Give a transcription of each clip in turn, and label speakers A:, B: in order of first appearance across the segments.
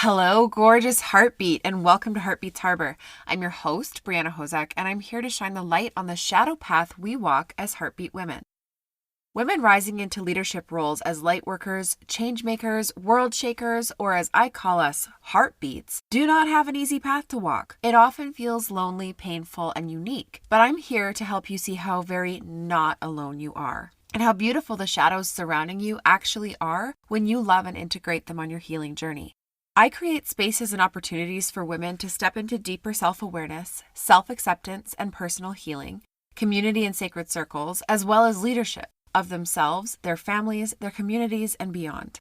A: Hello, gorgeous heartbeat, and welcome to Heartbeats Harbor. I'm your host, Brianna Hozak, and I'm here to shine the light on the shadow path we walk as heartbeat women. Women rising into leadership roles as lightworkers, changemakers, worldshakers, or as I call us, heartbeats, do not have an easy path to walk. It often feels lonely, painful, and unique, but I'm here to help you see how very not alone you are, and how beautiful the shadows surrounding you actually are when you love and integrate them on your healing journey. I create spaces and opportunities for women to step into deeper self-awareness, self-acceptance, and personal healing, community and sacred circles, as well as leadership of themselves, their families, their communities, and beyond.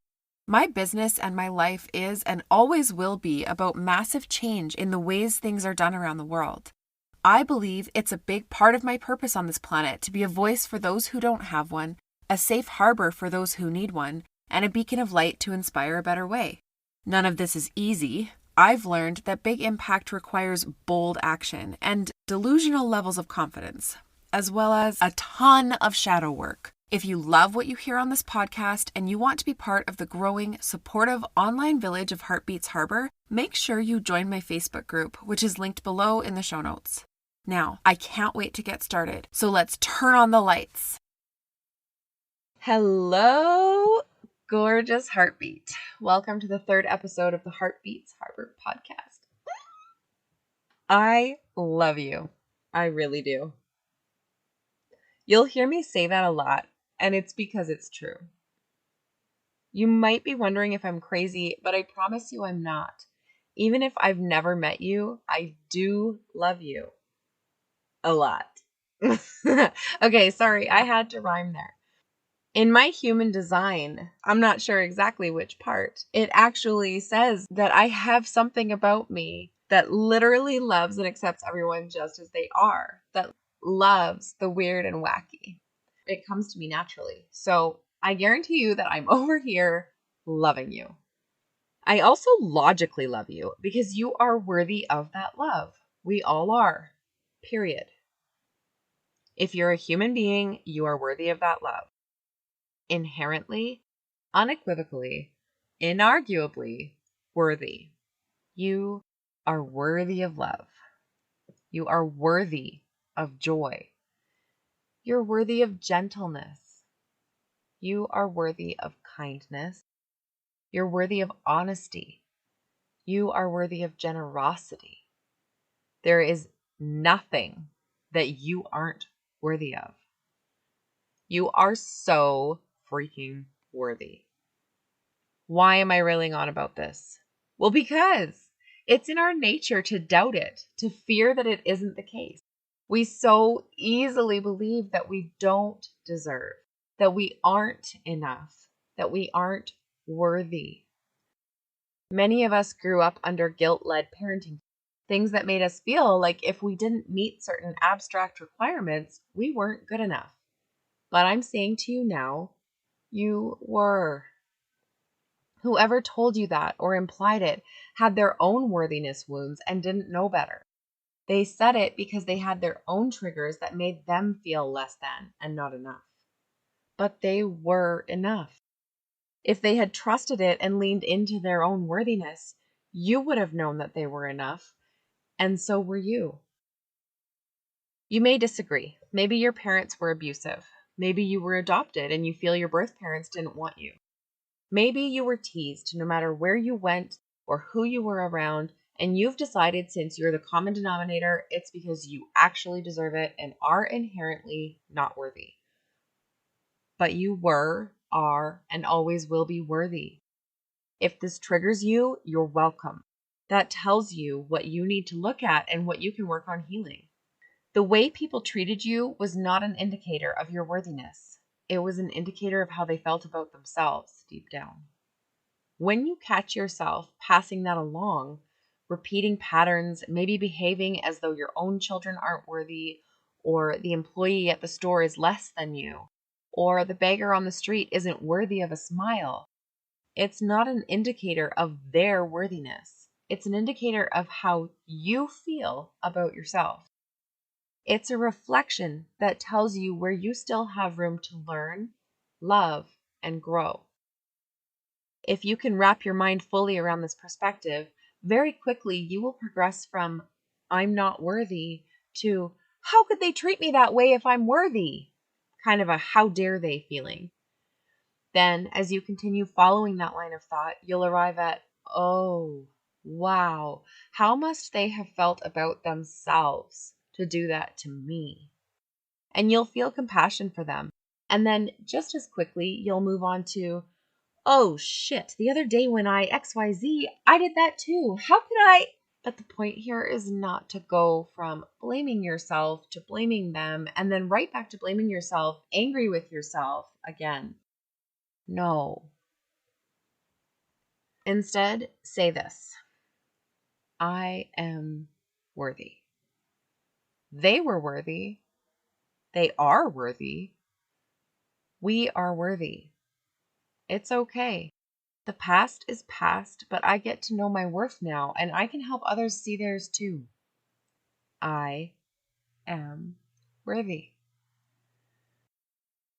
A: My business and my life is and always will be about massive change in the ways things are done around the world. I believe it's a big part of my purpose on this planet to be a voice for those who don't have one, a safe harbor for those who need one, and a beacon of light to inspire a better way. None of this is easy. I've learned that big impact requires bold action and delusional levels of confidence, as well as a ton of shadow work. If you love what you hear on this podcast and you want to be part of the growing, supportive online village of Heartbeats Harbor, make sure you join my Facebook group, which is linked below in the show notes. Now, I can't wait to get started, so let's turn on the lights. Hello, gorgeous heartbeat. Welcome to the third episode of the Heartbeats Harbor podcast. I love you. I really do. You'll hear me say that a lot, and it's because it's true. You might be wondering if I'm crazy, but I promise you I'm not. Even if I've never met you, I do love you. A lot. Okay, sorry, I had to rhyme there. In my human design, I'm not sure exactly which part, it actually says that I have something about me that literally loves and accepts everyone just as they are, that loves the weird and wacky. It comes to me naturally. So I guarantee you that I'm over here loving you. I also logically love you because you are worthy of that love. We all are. Period. If you're a human being, you are worthy of that love. Inherently, unequivocally, inarguably worthy. You are worthy of love. You are worthy of joy. You're worthy of gentleness. You are worthy of kindness. You're worthy of honesty. You are worthy of generosity. There is nothing that you aren't worthy of. You are so freaking worthy. Why am I railing on about this? Well, because it's in our nature to doubt it, to fear that it isn't the case. We so easily believe that we don't deserve, that we aren't enough, that we aren't worthy. Many of us grew up under guilt-led parenting, things that made us feel like if we didn't meet certain abstract requirements, we weren't good enough. But I'm saying to you now, you were. Whoever told you that or implied it had their own worthiness wounds and didn't know better. They said it because they had their own triggers that made them feel less than and not enough. But they were enough. If they had trusted it and leaned into their own worthiness, you would have known that they were enough, and so were you. You may disagree. Maybe your parents were abusive. Maybe you were adopted and you feel your birth parents didn't want you. Maybe you were teased no matter where you went or who you were around, and you've decided since you're the common denominator, it's because you actually deserve it and are inherently not worthy. But you were, are, and always will be worthy. If this triggers you, you're welcome. That tells you what you need to look at and what you can work on healing. The way people treated you was not an indicator of your worthiness. It was an indicator of how they felt about themselves deep down. When you catch yourself passing that along, repeating patterns, maybe behaving as though your own children aren't worthy, or the employee at the store is less than you, or the beggar on the street isn't worthy of a smile, it's not an indicator of their worthiness. It's an indicator of how you feel about yourself. It's a reflection that tells you where you still have room to learn, love, and grow. If you can wrap your mind fully around this perspective, very quickly you will progress from "I'm not worthy" to "How could they treat me that way if I'm worthy?" Kind of a "how dare they" feeling. Then, as you continue following that line of thought, you'll arrive at, "Oh, wow, how must they have felt about themselves to do that to me?" And you'll feel compassion for them. And then, just as quickly, you'll move on to, "Oh shit, the other day when I XYZ, I did that too. How could I?" But the point here is not to go from blaming yourself to blaming them and then right back to blaming yourself, angry with yourself again. No. Instead, say this: I am worthy. They were worthy. They are worthy. We are worthy. It's okay. The past is past, but I get to know my worth now, and I can help others see theirs too. I am worthy.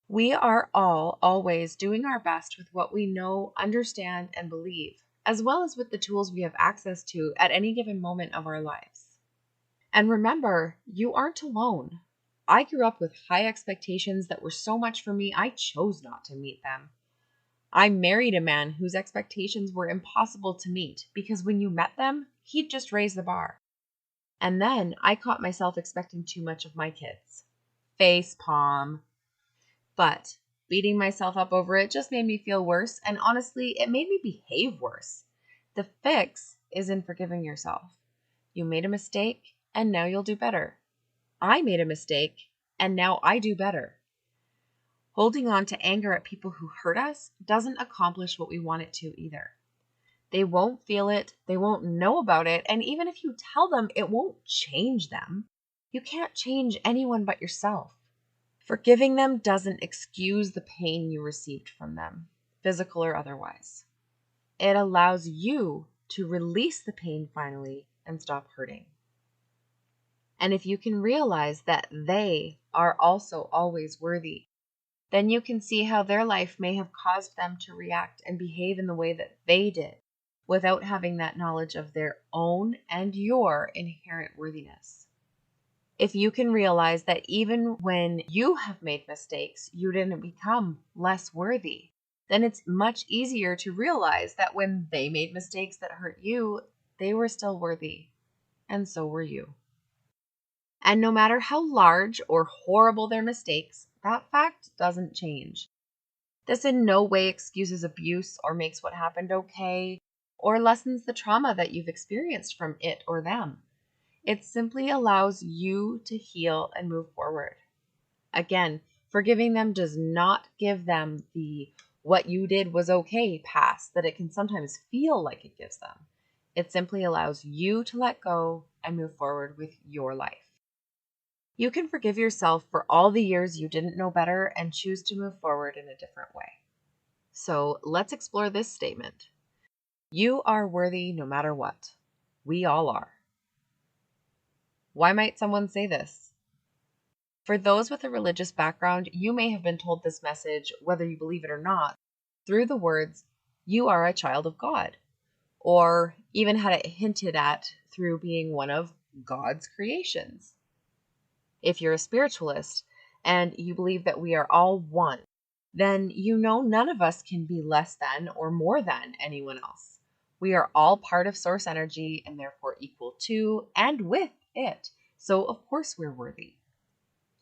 A: We are all always doing our best with what we know, understand, and believe, as well as with the tools we have access to at any given moment of our lives. And remember, you aren't alone. I grew up with high expectations that were so much for me, I chose not to meet them. I married a man whose expectations were impossible to meet because when you met them, he'd just raise the bar. And then I caught myself expecting too much of my kids. Face palm. But beating myself up over it just made me feel worse, and honestly, it made me behave worse. The fix is in forgiving yourself. You made a mistake, and now you'll do better. I made a mistake, and now I do better. Holding on to anger at people who hurt us doesn't accomplish what we want it to either. They won't feel it, they won't know about it, and even if you tell them, it won't change them. You can't change anyone but yourself. Forgiving them doesn't excuse the pain you received from them, physical or otherwise. It allows you to release the pain finally and stop hurting. And if you can realize that they are also always worthy, then you can see how their life may have caused them to react and behave in the way that they did without having that knowledge of their own and your inherent worthiness. If you can realize that even when you have made mistakes, you didn't become less worthy, then it's much easier to realize that when they made mistakes that hurt you, they were still worthy, and so were you. And no matter how large or horrible their mistakes, that fact doesn't change. This in no way excuses abuse or makes what happened okay, or lessens the trauma that you've experienced from it or them. It simply allows you to heal and move forward. Again, forgiving them does not give them the "what you did was okay" pass that it can sometimes feel like it gives them. It simply allows you to let go and move forward with your life. You can forgive yourself for all the years you didn't know better and choose to move forward in a different way. So let's explore this statement. You are worthy no matter what. We all are. Why might someone say this? For those with a religious background, you may have been told this message, whether you believe it or not, through the words, "You are a child of God," or even had it hinted at through being one of God's creations. If you're a spiritualist and you believe that we are all one, then you know none of us can be less than or more than anyone else. We are all part of source energy and therefore equal to and with it. So of course we're worthy.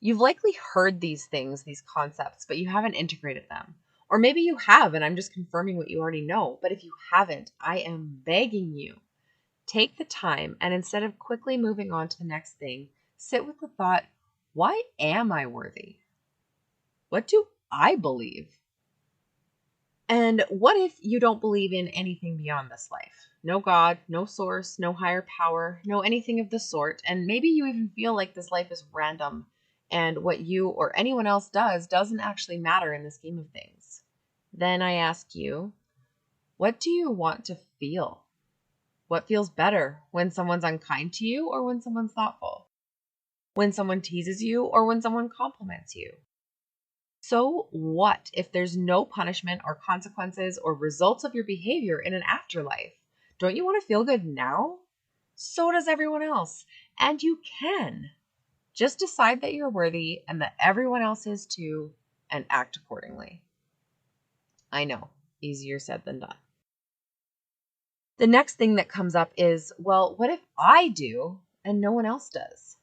A: You've likely heard these things, these concepts, but you haven't integrated them. Or maybe you have, and I'm just confirming what you already know. But if you haven't, I am begging you, take the time and instead of quickly moving on to the next thing, sit with the thought, why am I worthy? What do I believe? And what if you don't believe in anything beyond this life? No God, no source, no higher power, no anything of the sort. And maybe you even feel like this life is random and what you or anyone else does doesn't actually matter in the scheme of things. Then I ask you, what do you want to feel? What feels better, when someone's unkind to you or when someone's thoughtful? When someone teases you or when someone compliments you? So what if there's no punishment or consequences or results of your behavior in an afterlife? Don't you want to feel good now? So does everyone else. And you can. Just decide that you're worthy and that everyone else is too, and act accordingly. I know, easier said than done. The next thing that comes up is, well, what if I do and no one else does?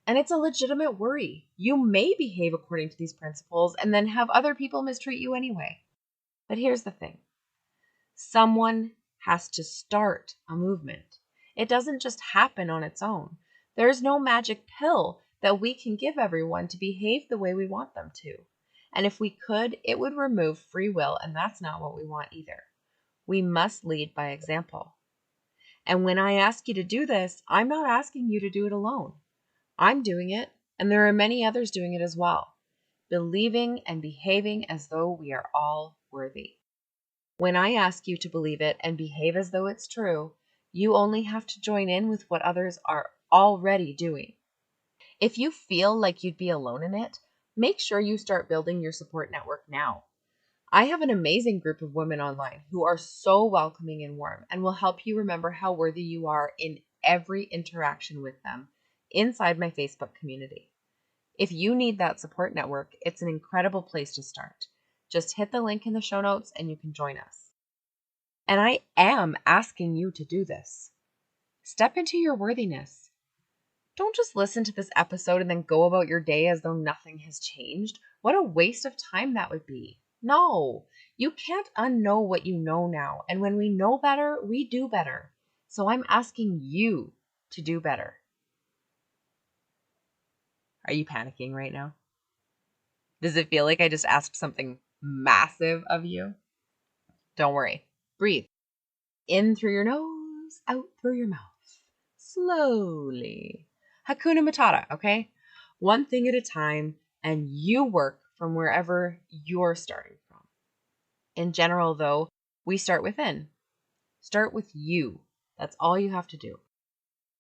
A: And it's a legitimate worry. You may behave according to these principles and then have other people mistreat you anyway. But here's the thing. Someone has to start a movement. It doesn't just happen on its own. There's no magic pill that we can give everyone to behave the way we want them to. And if we could, it would remove free will, and that's not what we want either. We must lead by example. And when I ask you to do this, I'm not asking you to do it alone. I'm doing it, and there are many others doing it as well, believing and behaving as though we are all worthy. When I ask you to believe it and behave as though it's true, you only have to join in with what others are already doing. If you feel like you'd be alone in it, make sure you start building your support network now. I have an amazing group of women online who are so welcoming and warm and will help you remember how worthy you are in every interaction with them inside my Facebook community. If you need that support network, it's an incredible place to start. Just hit the link in the show notes and you can join us. And I am asking you to do this. Step into your worthiness. Don't just listen to this episode and then go about your day as though nothing has changed. What a waste of time that would be. No, you can't unknow what you know now. And when we know better, we do better. So I'm asking you to do better. Are you panicking right now? Does it feel like I just asked something massive of you? Don't worry. Breathe. In through your nose, out through your mouth. Slowly. Hakuna Matata, okay? One thing at a time, and you work from wherever you're starting from. In general, though, we start within. Start with you. That's all you have to do.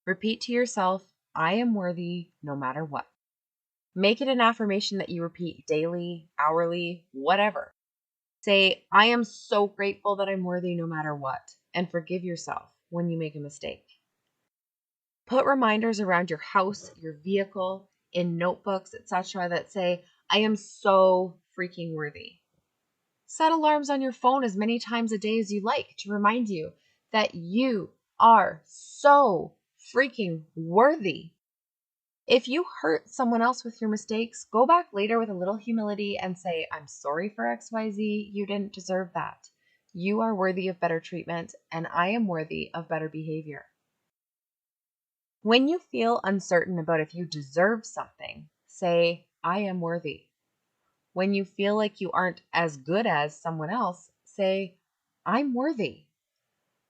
A: Repeat to yourself, I am worthy no matter what. Make it an affirmation that you repeat daily, hourly, whatever. Say, I am so grateful that I'm worthy no matter what, and forgive yourself when you make a mistake. Put reminders around your house, your vehicle, in notebooks, etc. that say, I am so freaking worthy. Set alarms on your phone as many times a day as you like to remind you that you are so freaking worthy. If you hurt someone else with your mistakes, go back later with a little humility and say, I'm sorry for XYZ. You didn't deserve that. You are worthy of better treatment, and I am worthy of better behavior. When you feel uncertain about if you deserve something, say, I am worthy. When you feel like you aren't as good as someone else, say, I'm worthy.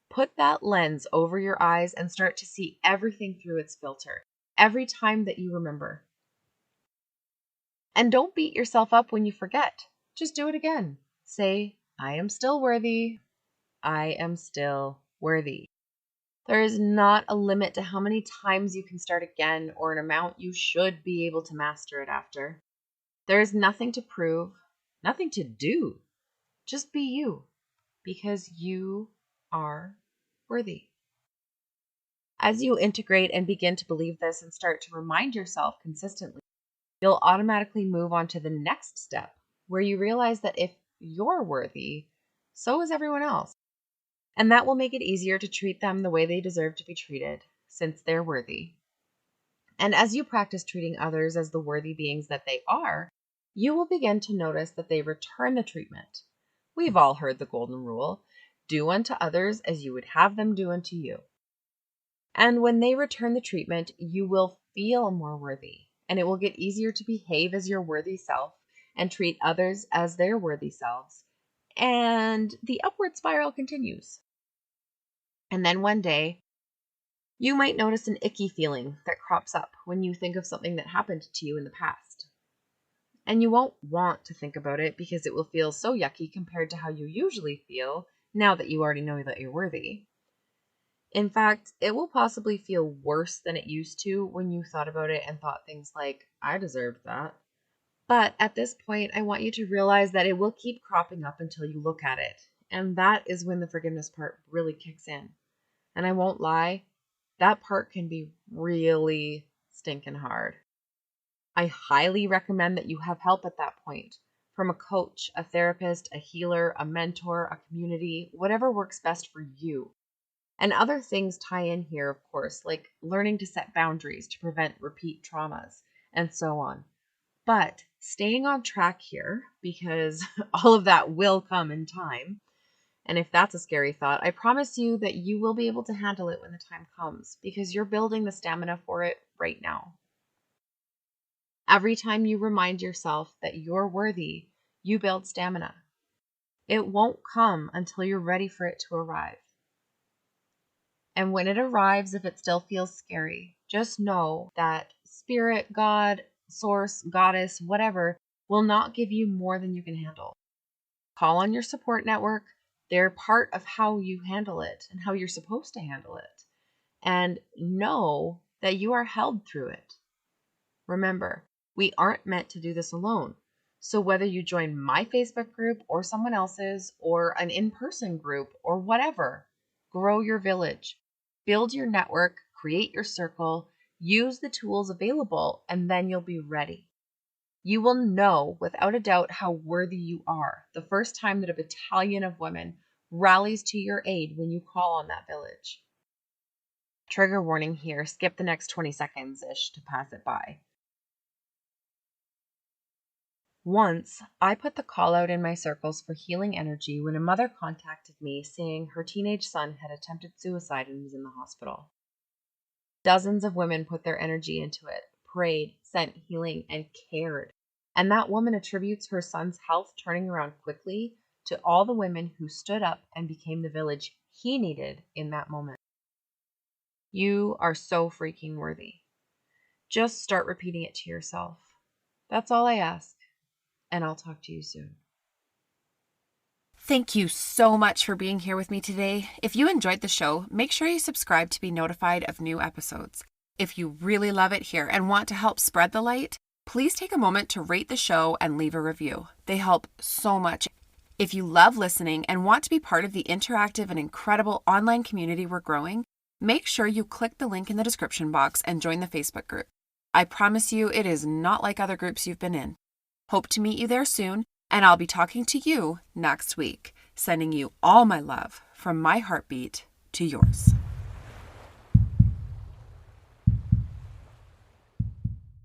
A: Put that lens over your eyes and start to see everything through its filter every time that you remember. And don't beat yourself up when you forget. Just do it again. Say, I am still worthy. I am still worthy. There is not a limit to how many times you can start again or an amount you should be able to master it after. There is nothing to prove, nothing to do. Just be you, because you are worthy. As you integrate and begin to believe this and start to remind yourself consistently, you'll automatically move on to the next step, where you realize that if you're worthy, so is everyone else. And that will make it easier to treat them the way they deserve to be treated, since they're worthy. And as you practice treating others as the worthy beings that they are, you will begin to notice that they return the treatment. We've all heard the golden rule, do unto others as you would have them do unto you. And when they return the treatment, you will feel more worthy, and it will get easier to behave as your worthy self and treat others as their worthy selves. And the upward spiral continues. And then one day, you might notice an icky feeling that crops up when you think of something that happened to you in the past. And you won't want to think about it because it will feel so yucky compared to how you usually feel now that you already know that you're worthy. In fact, it will possibly feel worse than it used to when you thought about it and thought things like, I deserved that. But at this point, I want you to realize that it will keep cropping up until you look at it. And that is when the forgiveness part really kicks in. And I won't lie, that part can be really stinking hard. I highly recommend that you have help at that point, from a coach, a therapist, a healer, a mentor, a community, whatever works best for you. And other things tie in here, of course, like learning to set boundaries to prevent repeat traumas and so on. But staying on track here, because all of that will come in time. And if that's a scary thought, I promise you that you will be able to handle it when the time comes, because you're building the stamina for it right now. Every time you remind yourself that you're worthy, you build stamina. It won't come until you're ready for it to arrive. And when it arrives, if it still feels scary, just know that spirit, God, source, goddess, whatever, will not give you more than you can handle. Call on your support network. They're part of how you handle it and how you're supposed to handle it. And know that you are held through it. Remember, we aren't meant to do this alone. So whether you join my Facebook group or someone else's or an in-person group or whatever, grow your village, build your network, create your circle, use the tools available, and then you'll be ready. You will know without a doubt how worthy you are the first time that a battalion of women rallies to your aid when you call on that village. Trigger warning here, skip the next 20 seconds-ish to pass it by. Once, I put the call out in my circles for healing energy when a mother contacted me saying her teenage son had attempted suicide and was in the hospital. Dozens of women put their energy into it, prayed, sent healing, and cared. And that woman attributes her son's health turning around quickly to all the women who stood up and became the village he needed in that moment. You are so freaking worthy. Just start repeating it to yourself. That's all I ask. And I'll talk to you soon.
B: Thank you so much for being here with me today. If you enjoyed the show, make sure you subscribe to be notified of new episodes. If you really love it here and want to help spread the light, please take a moment to rate the show and leave a review. They help so much. If you love listening and want to be part of the interactive and incredible online community we're growing, make sure you click the link in the description box and join the Facebook group. I promise you it is not like other groups you've been in. Hope to meet you there soon, and I'll be talking to you next week, sending you all my love from my heartbeat to yours.